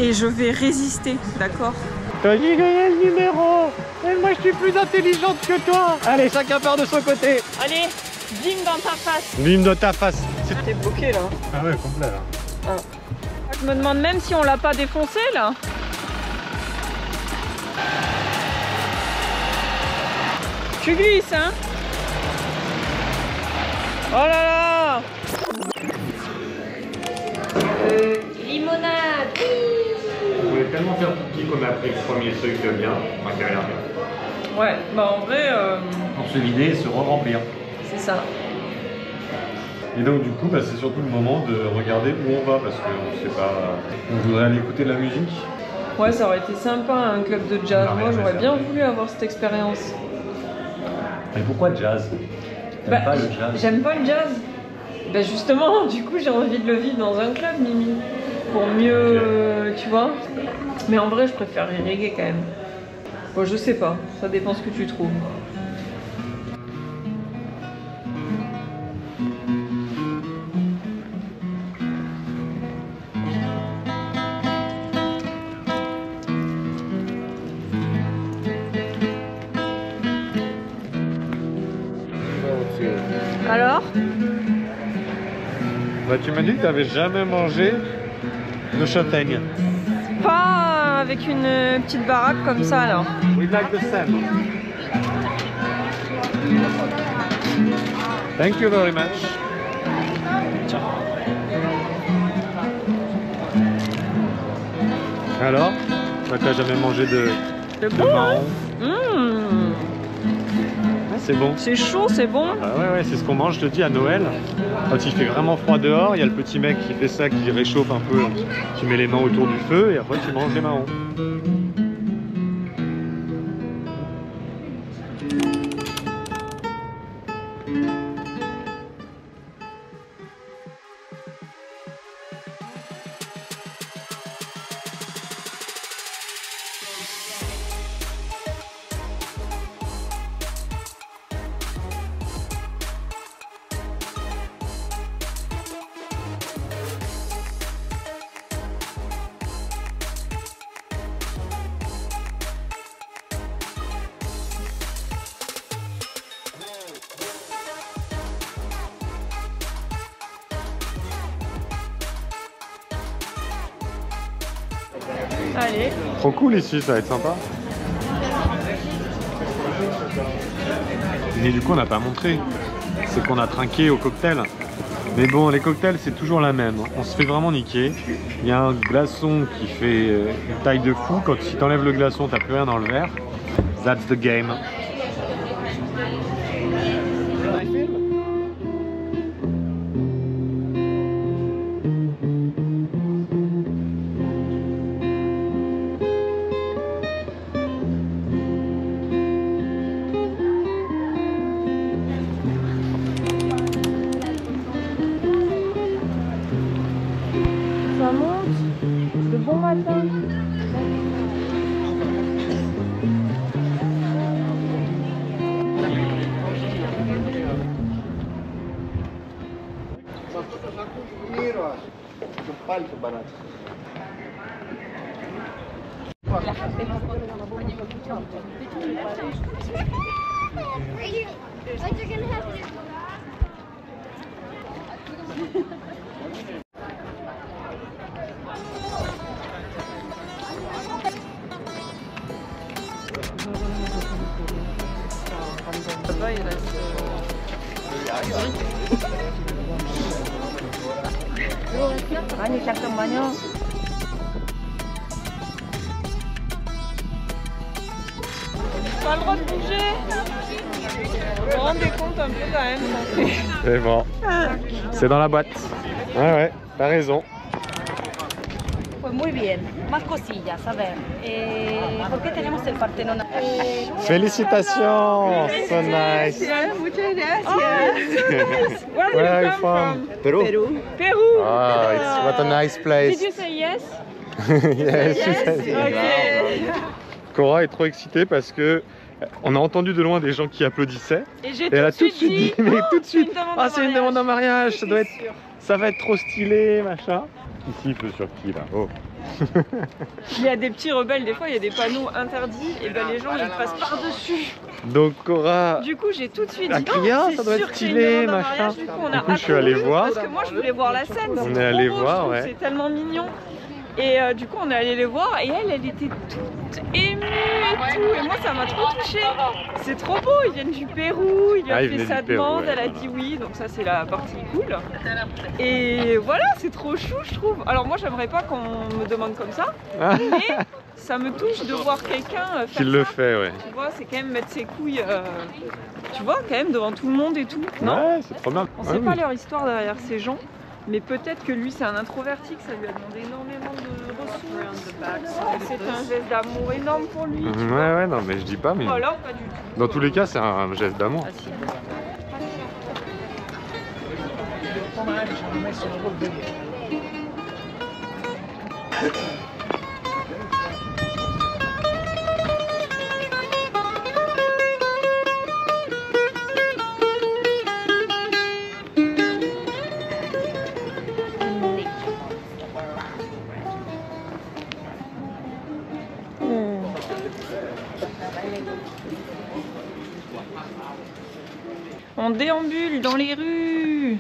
et je vais résister, d'accord? T'as dit gagner le numéro. Et moi je suis plus intelligente que toi. Allez, chacun part de son côté. Allez, bim dans ta face. Bim dans ta face. T'es bloqué là. Ah ouais, complet là. Ah. Je me demande même si on l'a pas défoncé là. Tu glisses, hein? Oh là là! Limonade! On voulait tellement faire pipi qu'on a pris le premier truc de bien. Enfin, qui a l'air bien. Ouais, bah en vrai, Pour se vider et se re-remplir. c'est ça. Et donc du coup, bah, c'est surtout le moment de regarder où on va parce qu'on sait pas. On voudrait aller écouter de la musique. Ouais, ça aurait été sympa un club de jazz. On a Moi, rien à j'aurais faire. bien voulu avoir cette expérience. Mais pourquoi jazz? T'aimes Bah, pas le jazz? j'aime pas le jazz. Bah justement, du coup, j'ai envie de le vivre dans un club, Mimi. Pour mieux, tu vois. Mais en vrai, je préfère les reggae quand même. Bon, je sais pas. Ça dépend ce que tu trouves. Alors? Bah, tu m'as dit que t'avais jamais mangé de châtaigne. Pas avec une petite baraque comme ça, là. We like the same. Thank you very much. Tiens. Alors? Bah, t'as jamais mangé de bon, marron? Mmh. Ah, c'est bon. C'est chaud, c'est bon. Ah ouais, c'est ce qu'on mange, je te dis, à Noël. Quand il fait vraiment froid dehors, il y a le petit mec qui fait ça, qui réchauffe un peu. Tu mets les mains autour du feu et après tu manges les marrons. Allez. Trop cool ici, ça va être sympa. Mais du coup, on n'a pas montré. C'est qu'on a trinqué au cocktail. Mais bon, les cocktails, c'est toujours la même. On se fait vraiment niquer. Il y a un glaçon qui fait une taille de fou. Quand tu t'enlèves le glaçon, t'as plus rien dans le verre. That's the game. Ça monte. De bon matin. Là-bas, il reste. Allez, chacun bagnon. Pas le droit de bouger. Vous vous rendez compte un peu quand même. C'est bon. C'est dans la boîte. Ouais, t'as raison. Pues muy bien, más cosillas, a ver, ¿por qué tenemos el Partenón? Félicitations, so nice. Muchas gracias. Where are you from? Peru. Peru. Ah, it's what a nice place. Did you say yes? Yes, she said yes. Okay. Cora est trop excitée parce que on a entendu de loin des gens qui applaudissaient. Et j'ai Et elle a tout de suite dit, mais tout de suite, ah c'est une demande en mariage, ça va être trop stylé, machin. Ici, il pleut sur qui là? Oh. Il y a des petits rebelles, des fois il y a des panneaux interdits, et ben les gens ils passent par-dessus. Donc Cora, Du coup j'ai tout de suite a dit crié, non, ça c'est doit sûr être que c'est une stylé, demande en machin. mariage. Du coup on a je suis allé attendu, voir. parce que moi je voulais voir la scène. On c'est est allé trop beau, voir, je trouve, ouais. c'est tellement mignon. Et du coup on est allé les voir et elle était toute émue et tout. Et moi ça m'a trop touchée. C'est trop beau, ils viennent du Pérou, il lui a Ah, ils fait venaient sa du Pérou, demande, ouais, elle a voilà. dit oui, donc ça c'est la partie cool. Et voilà, c'est trop chou je trouve. Alors moi j'aimerais pas qu'on me demande comme ça, mais ça me touche de voir quelqu'un Qui faire le ça. fait, ouais. Tu vois, c'est quand même mettre ses couilles, tu vois, quand même devant tout le monde et tout. Non, Ouais, c'est trop bien. on Ah sait pas oui. leur histoire derrière ces gens. Mais peut-être que lui c'est un introverti, que ça lui a demandé énormément de ressources. C'est un geste d'amour énorme pour lui. tu vois. Ouais, ouais, non, mais je dis pas, mais Ou alors pas du tout. dans tous les cas, c'est un geste d'amour. Ah, si. On déambule dans les rues.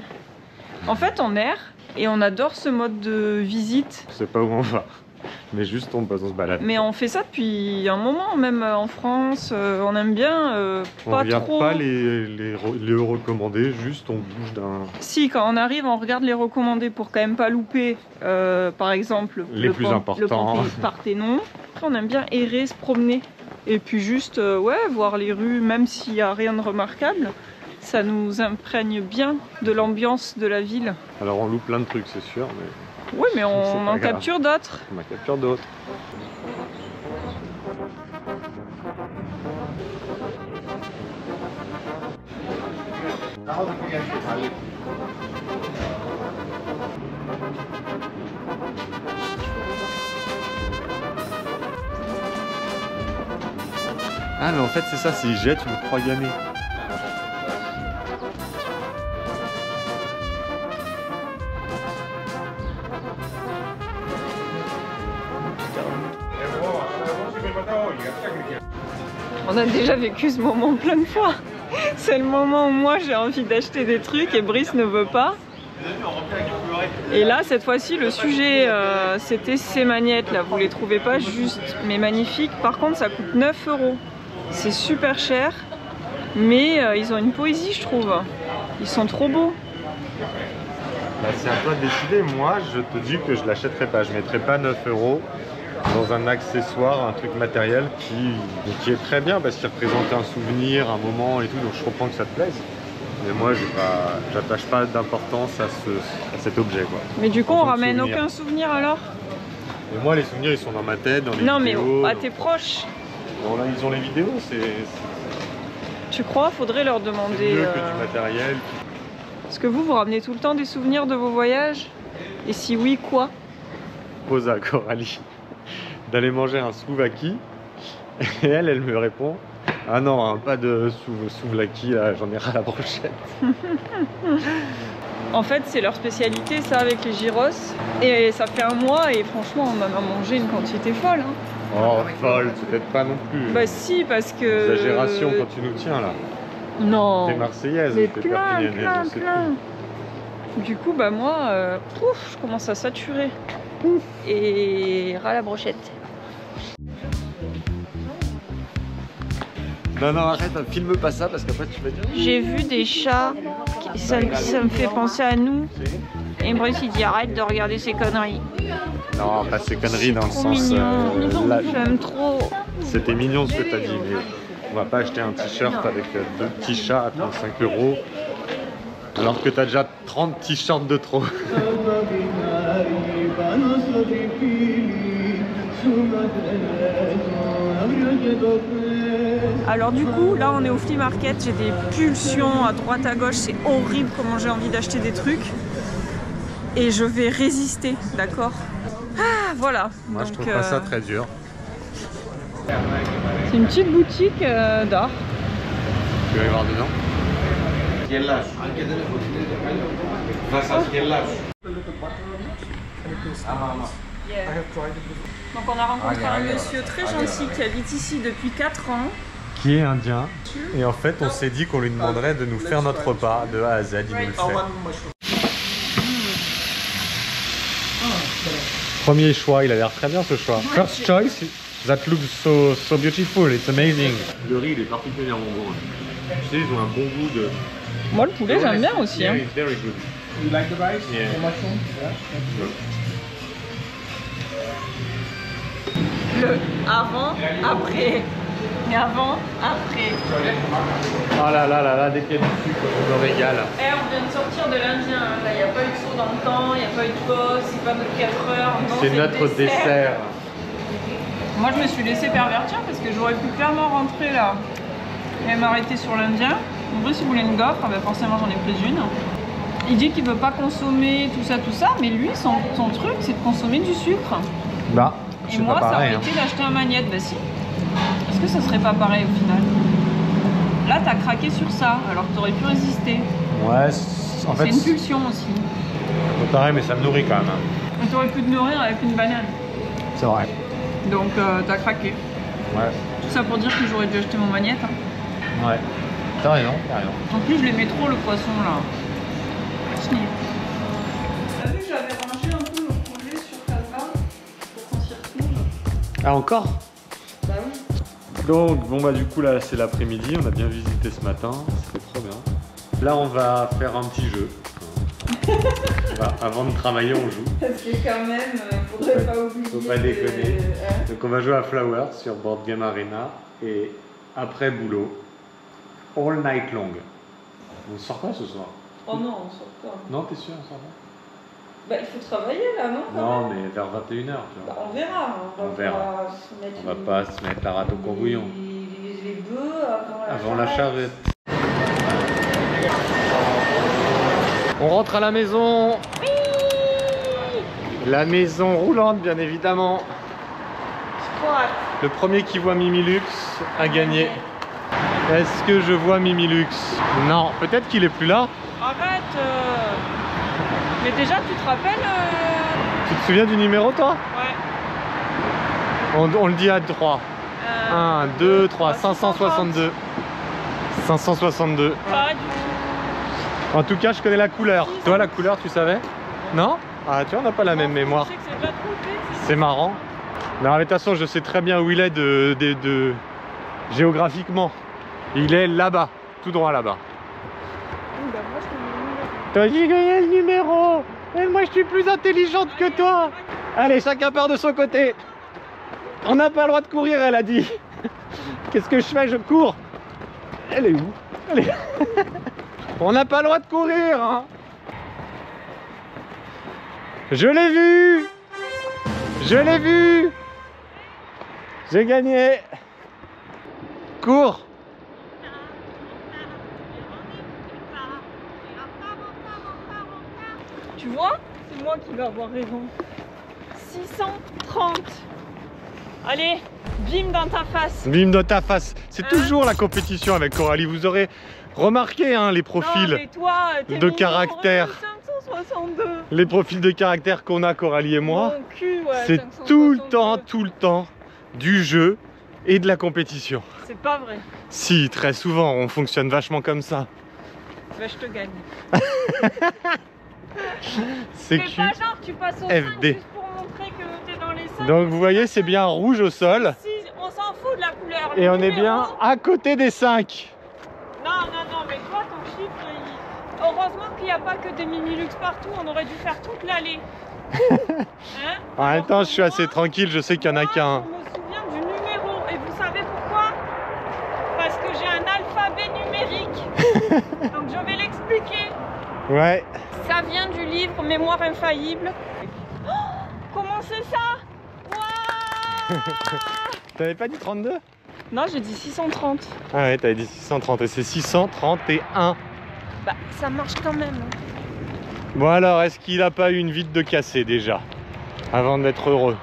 En fait, on erre et on adore ce mode de visite. Je sais pas où on va, mais juste on se balade. Mais on fait ça depuis un moment, même en France. On aime bien, On pas regarde trop. pas les recommandés, juste on bouge d'un. Si, quand on arrive, on regarde les recommandés pour quand même pas louper, par exemple, Les plus importants. le Parthénon. Après, on aime bien errer, se promener. Et puis juste, ouais, voir les rues, même s'il n'y a rien de remarquable. Ça nous imprègne bien de l'ambiance de la ville. Alors on loupe plein de trucs, c'est sûr, mais Oui, mais C'est on pas en grave. capture d'autres. on en capture d'autres. Ah, mais en fait, c'est ça, s'ils jettent une croix gammée. On a déjà vécu ce moment plein de fois. C'est le moment où moi j'ai envie d'acheter des trucs et Brice ne veut pas. Et là, cette fois-ci, le sujet, c'était ces magnettes là. Vous les trouvez pas juste, mais magnifiques. Par contre, ça coûte 9 €. C'est super cher, mais ils ont une poésie, je trouve. Ils sont trop beaux. Bah, c'est à toi de décider. Moi, je te dis que je l'achèterai pas. Je mettrai pas 9 € dans un accessoire, un truc matériel qui est très bien parce qu'il représente un souvenir, un moment et tout. Donc je comprends que ça te plaise. Mais moi, j'attache pas d'importance à cet objet, quoi. Mais du coup, En on tant que ramène souvenir. aucun souvenir alors? Et moi, les souvenirs, ils sont dans ma tête, dans les Non, mais vidéos. à tes proches. Bon, là, ils ont les vidéos, c'est Tu crois? Faudrait leur mieux demander. que du matériel. Est-ce que vous ramenez tout le temps des souvenirs de vos voyages? Et si oui, quoi? Pose à Coralie d'aller manger un souvlaki. Et elle me répond: ah non, hein, pas de souvlaki, là, j'en ai ras la brochette. En fait, c'est leur spécialité, ça, avec les gyros. Et ça fait un mois, et franchement, on en a mangé une quantité folle. Hein. Oh, folle, c'est peut-être pas non plus. Bah si, parce que... Exagération quand tu nous tiens, là. Non. T'es marseillaise, Mais t'es plein, perpignaise, plein, on sait plein. Du coup, bah moi, pouf, je commence à saturer. Pouf. Et ras la brochette. tout. Non, non, arrête, filme pas ça parce qu'après tu vas dire. J'ai vu des chats, ça me fait penser à nous. Et Brice, il dit arrête de regarder ces conneries. Non, pas ces conneries dans le Trop sens. mignon. Là, J'aime trop. c'était mignon ce que t'as dit, mais on va pas acheter un t-shirt avec 2 petits chats à 35 € alors que t'as déjà 30 t-shirts de trop. Alors du coup, là on est au flea market, j'ai des pulsions à droite à gauche, c'est horrible comment j'ai envie d'acheter des trucs. Et je vais résister, d'accord? Ah, voilà. Moi je Donc, trouve pas ça très dur. c'est une petite boutique d'art. Tu vas y voir dedans? Donc on a rencontré un monsieur très gentil qui habite ici depuis 4 ans. Qui est indien. Et en fait, on s'est dit qu'on lui demanderait de nous faire notre repas de A à Z. Il nous le fait. Premier choix, il a l'air très bien ce choix. First choice, that looks so beautiful, it's amazing. Le riz, il est particulièrement bon. Tu sais, ils ont un bon goût de... Moi, le poulet, j'aime bien aussi. Yeah, Hein. it's very good. You like the rice? Yeah. The mushroom? Yeah. Le avant, après. Et avant, après. Oh là là là là, dès qu'il y a du sucre, on me régale. Eh, on vient de sortir de l'Indien. Hein. Là, il n'y a pas eu de saut dans le temps, il n'y a pas eu de pause, c'est pas notre 4 heures. Non, C'est notre le dessert. Moi, je me suis laissé pervertir parce que j'aurais pu clairement rentrer là et m'arrêter sur l'Indien. En vrai, si vous voulez une gaufre, ben forcément, j'en ai pris une. Il dit qu'il veut pas consommer tout ça, mais lui, son truc, c'est de consommer du sucre. Bah, Et c'est moi, pas ça pareil. aurait été d'acheter un magnète. Bah si. Est-ce que ça serait pas pareil au final? Là, t'as craqué sur ça, alors que t'aurais pu résister. Ouais, en fait, C'est une pulsion aussi. c'est pareil, mais ça me nourrit quand même. Et t'aurais pu te nourrir avec une banane. C'est vrai. Donc, t'as craqué. Ouais. Tout ça pour dire que j'aurais dû acheter mon magnète. Hein. Ouais. T'as raison, t'as raison. En plus, je l'aimais trop le poisson là. Sniff. T'as vu que j'avais rangé un peu le poulet sur Canva pour qu'on s'y retrouve? Ah, encore? Bah oui. Donc, bon bah du coup là c'est l'après-midi, on a bien visité ce matin, c'était trop bien. Là on va faire un petit jeu. Avant de travailler on joue. Parce que quand même, faudrait pas oublier. Faut pas déconner. Donc on va jouer à Flower sur Board Game Arena et après boulot, all night long. On sort pas ce soir? Oh non, on sort pas. Non, t'es sûr on sort pas? Bah il faut travailler là, non? Non mais vers 21h tu vois. Bah, on verra. On verra. Pas se mettre On va pas se mettre la rate au courbouillon. les bœufs Avant la charrette. On rentre à la maison. Oui. La maison roulante, bien évidemment. Le premier qui voit Mimilux a gagné. Est-ce que je vois Mimilux? Non, peut-être qu'il est plus là. Arrête Mais déjà, tu te rappelles Tu te souviens du numéro, toi? Ouais. On le dit à 3. 1, 2, 3, 562. 562. Pas du tout. En tout cas, je connais la couleur. Toi, la couleur, tu savais? Non? Ah, tu vois, on n'a pas la même mémoire. Je sais que c'est déjà trompé. C'est marrant. Non, mais de toute façon, je sais très bien où il est géographiquement. Il est là-bas, tout droit là-bas. Toi, j'ai gagné le numéro. Et moi, je suis plus intelligente que toi. Allez, chacun part de son côté. On n'a pas le droit de courir, elle a dit. Qu'est-ce que je fais? Je cours. Elle est où? Elle est... On n'a pas le droit de courir, hein. Je l'ai vu. Je l'ai vu. J'ai gagné. Cours. Tu vois? C'est moi qui vais avoir raison. 630. Allez, bim dans ta face. Bim dans ta face. C'est toujours la compétition avec Coralie. Vous aurez remarqué hein, les profils Non, mais toi, t'es de mignon, caractère. 562. Les profils de caractère qu'on a, Coralie et moi. Mon cul, ouais, C'est 562. tout le temps du jeu et de la compétition. C'est pas vrai. Si, très souvent, on fonctionne vachement comme ça. Bah, je te gagne. C'est Fais cute. pas genre, tu passes au 5 FD. juste pour montrer que t'es dans les 5. Donc vous voyez, c'est bien rouge au sol. Si, on s'en fout de la couleur. Et Le on est numéro- bien à côté des 5. Non, mais toi, ton chiffre, heureusement qu'il n'y a pas que des Mimilux partout, on aurait dû faire toute l'allée. Hein? En même temps, Alors je suis que assez moi, tranquille, je sais qu'il n'y en a moi, qu'un. Je me souviens du numéro, et vous savez pourquoi? Parce que j'ai un alphabet numérique. Donc je vais l'expliquer. Ouais. Ça vient du livre Mémoire infaillible. Oh, comment c'est ça? Waouh! T'avais pas dit 32? Non, j'ai dit 630. Ah ouais, t'avais dit 630 et c'est 631. Bah, ça marche quand même. Bon alors, est-ce qu'il a pas eu une vide de cassé déjà? Avant d'être heureux.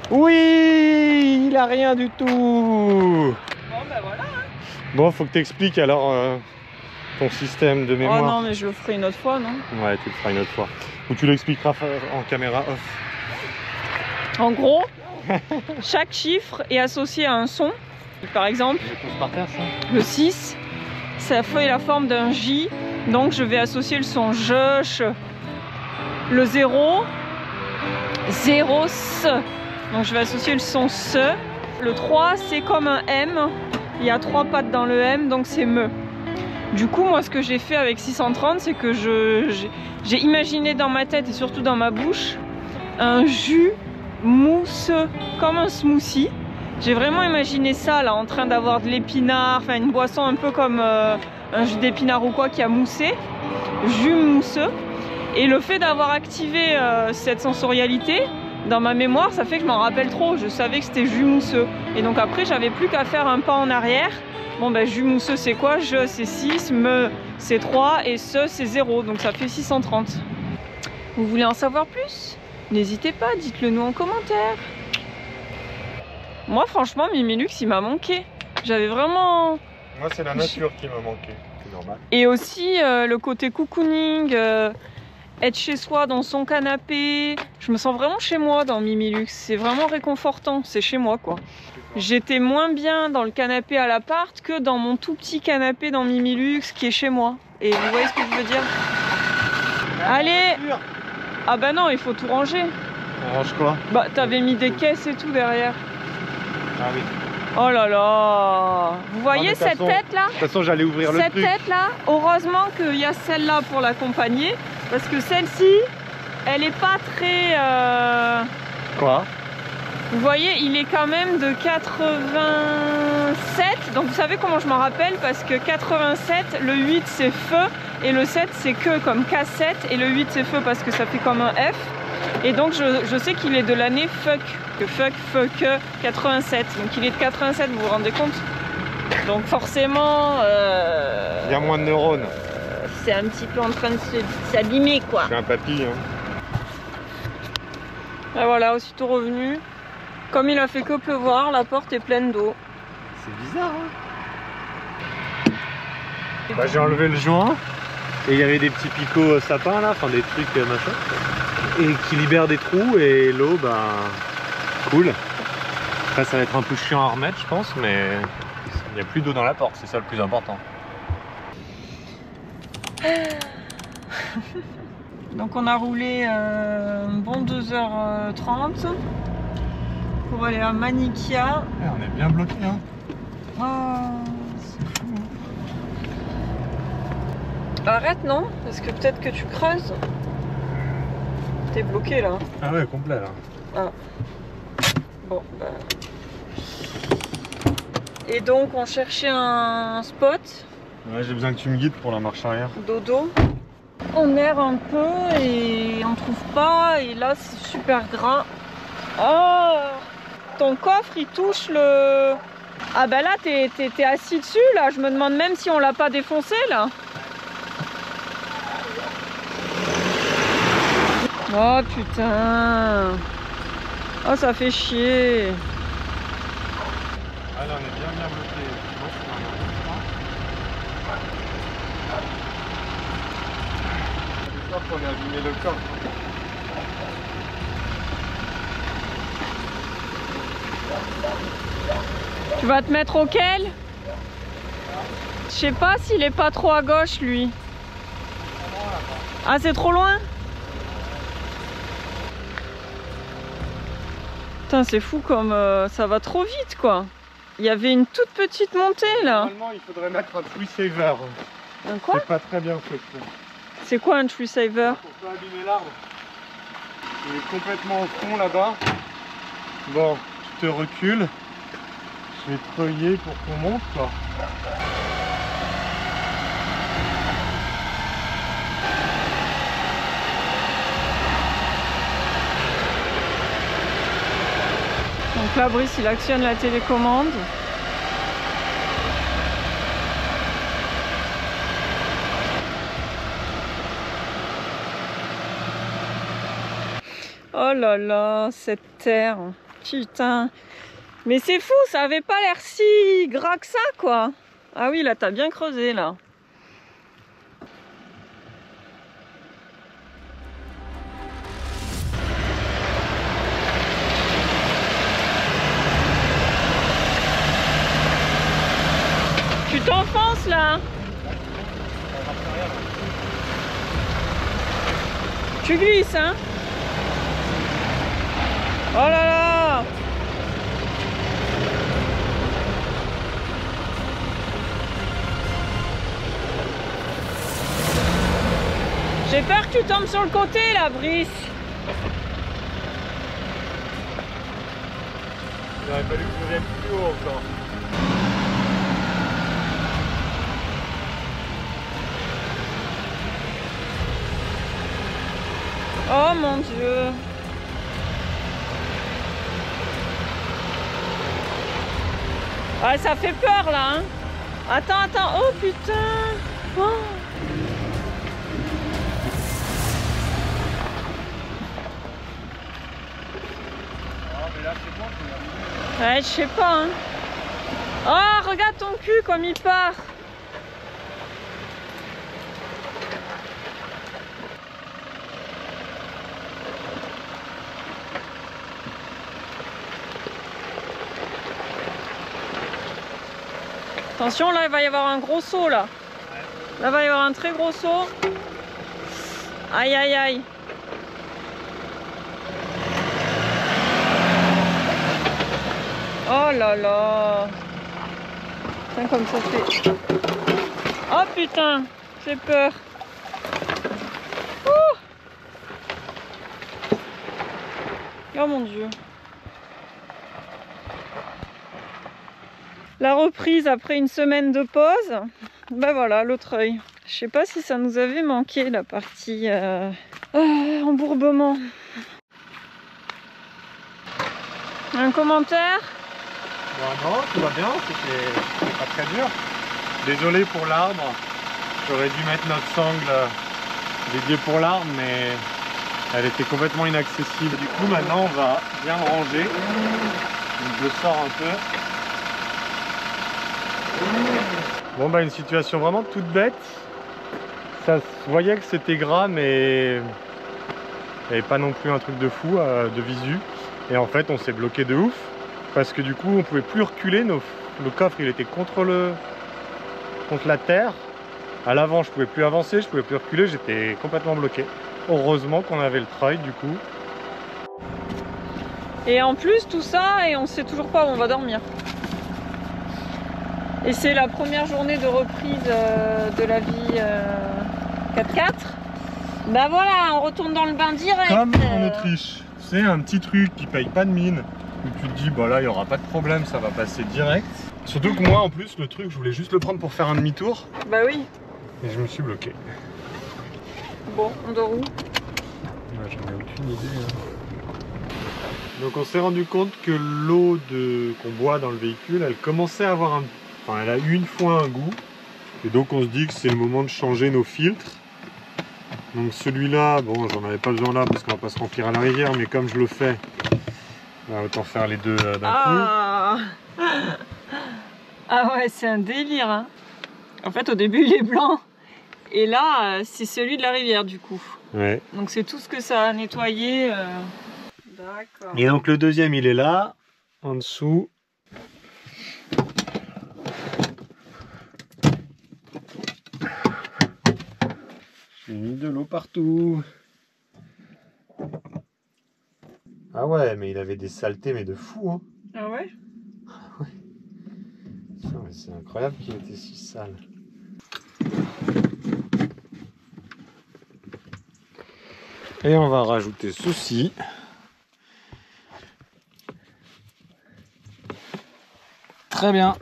Oui, il a rien du tout. Bon, bah voilà. Hein. Bon, faut que t'expliques alors ton système de mémoire. Oh non, mais je le ferai une autre fois, non? Ouais, tu le feras une autre fois. Ou tu l'expliqueras en caméra off. En gros, chaque chiffre est associé à un son. Par exemple, le 6, ça fait la forme d'un J, donc je vais associer le son je, ch. Le 0, 0, s, donc je vais associer le son se. Le 3, c'est comme un M, il y a 3 pattes dans le M, donc c'est me. Du coup, moi, ce que j'ai fait avec 630, c'est que j'ai imaginé dans ma tête et surtout dans ma bouche un jus mousseux, comme un smoothie. J'ai vraiment imaginé ça là, en train d'avoir de l'épinard, enfin une boisson un peu comme un jus d'épinard ou quoi qui a moussé, jus mousseux. Et le fait d'avoir activé cette sensorialité dans ma mémoire, ça fait que je m'en rappelle trop. Je savais que c'était jus mousseux. Et donc après, j'avais plus qu'à faire un pas en arrière. Bon ben jus mousseux c'est quoi? Je c'est 6, me c'est 3 et ce c'est 0. Donc ça fait 630. Vous voulez en savoir plus? N'hésitez pas, dites-le nous en commentaire. Moi franchement Mimilux il m'a manqué. J'avais vraiment... Moi c'est la nature qui m'a manqué, c'est normal. Et aussi le côté cocooning, être chez soi dans son canapé. Je me sens vraiment chez moi dans Mimilux, c'est vraiment réconfortant, c'est chez moi quoi. J'étais moins bien dans le canapé à l'appart que dans mon tout petit canapé dans Mimilux qui est chez moi. Et vous voyez ce que je veux dire? Allez! Ah bah non, il faut tout ranger. On range quoi? Bah t'avais mis des caisses et tout derrière. Ah oui. Oh là là! Vous voyez cette tête là? De toute façon j'allais ouvrir le truc. Cette tête là, heureusement qu'il y a celle-là pour l'accompagner. Parce que celle-ci, elle est pas très... Quoi? Vous voyez, il est quand même de 87. Donc vous savez comment je m'en rappelle? Parce que 87, le 8 c'est feu. Et le 7 c'est que comme cassette. Et le 8 c'est feu parce que ça fait comme un F. Et donc je sais qu'il est de l'année fuck. Que fuck, 87. Donc il est de 87, vous vous rendez compte? Donc forcément... Il y a moins de neurones. C'est un petit peu en train de s'abîmer quoi. C'est un papy. Hein. Et voilà, aussitôt revenu. Comme il a fait que pleuvoir, la porte est pleine d'eau. C'est bizarre hein. Bah, j'ai enlevé le joint. Et il y avait des petits picots sapins là, enfin des trucs machin. Et qui libèrent des trous et l'eau bah cool. Après ça va être un peu chiant à remettre je pense, mais il n'y a plus d'eau dans la porte, c'est ça le plus important. Donc on a roulé un bon 2h30 pour aller à Manikia. On est bien bloqué hein. Oh, c'est fou. Arrête non? Parce que peut-être que tu creuses. T'es bloqué là. Ah ouais complet là. Ah. Bon bah. Et donc on cherchait un spot. Ouais j'ai besoin que tu me guides pour la marche arrière. Dodo. On erre un peu et on trouve pas et là c'est super gras. Oh, ton coffre il touche le... Ah bah là t'es assis dessus là, je me demande même si on l'a pas défoncé là. Oh putain. Oh ça fait chier. Ah là on est bien bloqué. On a abîmé le coffre. Tu vas te mettre auquel? Je sais pas s'il est pas trop à gauche lui. Ah c'est trop loin? Putain c'est fou comme ça va trop vite quoi. Il y avait une toute petite montée là. Normalement il faudrait mettre un tree saver. Un quoi? C'est pas très bien fait. C'est quoi un tree saver? Pour pas abîmer l'arbre. Il est complètement au fond là-bas. Bon, tu te recules. Je vais treuiller pour qu'on monte quoi. Donc là Brice il actionne la télécommande. Oh là là, cette terre. Putain. Mais c'est fou, ça avait pas l'air si gras que ça, quoi. Ah oui, là, t'as bien creusé, là. t'enfonces là. Tu glisses, hein? Oh là là! J'ai peur que tu tombes sur le côté là, Brice. Il aurait fallu que je vienne plus haut encore. Oh mon Dieu. Ah, ça fait peur là, hein. Attends. Oh putain. Oh. Ouais, je sais pas, hein. Oh, regarde ton cul comme il part. Attention, là, il va y avoir un gros saut, là. Là, il va y avoir un très gros saut. Aïe, aïe, aïe. Oh là là. Putain, comme ça fait... Oh putain, j'ai peur. Ouh. Oh mon Dieu. La reprise après une semaine de pause. Ben voilà, l'autre œil. Je sais pas si ça nous avait manqué la partie embourbement. Un commentaire? Non, tout va bien, c'était pas très dur. Désolé pour l'arbre, j'aurais dû mettre notre sangle dédiée pour l'arbre, mais elle était complètement inaccessible. Du coup, maintenant, on va bien le ranger. Donc, je le sors un peu. Bon, bah, une situation vraiment toute bête. Ça se voyait que c'était gras, mais il n'y avait pas non plus un truc de fou de visu. Et en fait, on s'est bloqué de ouf. Parce que du coup on pouvait plus reculer, le coffre il était contre la terre. À l'avant je pouvais plus avancer, je pouvais plus reculer, j'étais complètement bloqué. Heureusement qu'on avait le treuil du coup. Et en plus tout ça, et on sait toujours pas où on va dormir. Et c'est la première journée de reprise de la vie 4x4. Bah voilà, on retourne dans le bain direct. Comme en Autriche, c'est un petit truc qui paye pas de mine. Où tu te dis, bah là, il n'y aura pas de problème, ça va passer direct. Surtout que moi, en plus, le truc, je voulais juste le prendre pour faire un demi-tour. Bah oui. Et je me suis bloqué. Bon, on dort où? Ouais, j'en ai aucune idée. Donc on s'est rendu compte que l'eau qu'on boit dans le véhicule, elle commençait à avoir un... Enfin, elle a une fois un goût. Et donc on se dit que c'est le moment de changer nos filtres. Donc celui-là, bon, j'en avais pas besoin là parce qu'on va pas se remplir à la rivière, mais comme je le fais, autant faire les deux d'un coup. Ah ouais, c'est un délire, hein. En fait, au début, il est blanc. Et là, c'est celui de la rivière, du coup. Ouais. Donc c'est tout ce que ça a nettoyé. D'accord. Et donc le deuxième, il est là, en dessous. J'ai mis de l'eau partout. Ah ouais, mais il avait des saletés, mais de fou, hein. Ah ouais? Ouais. C'est incroyable qu'il était si sale. Et on va rajouter ceci. Très bien.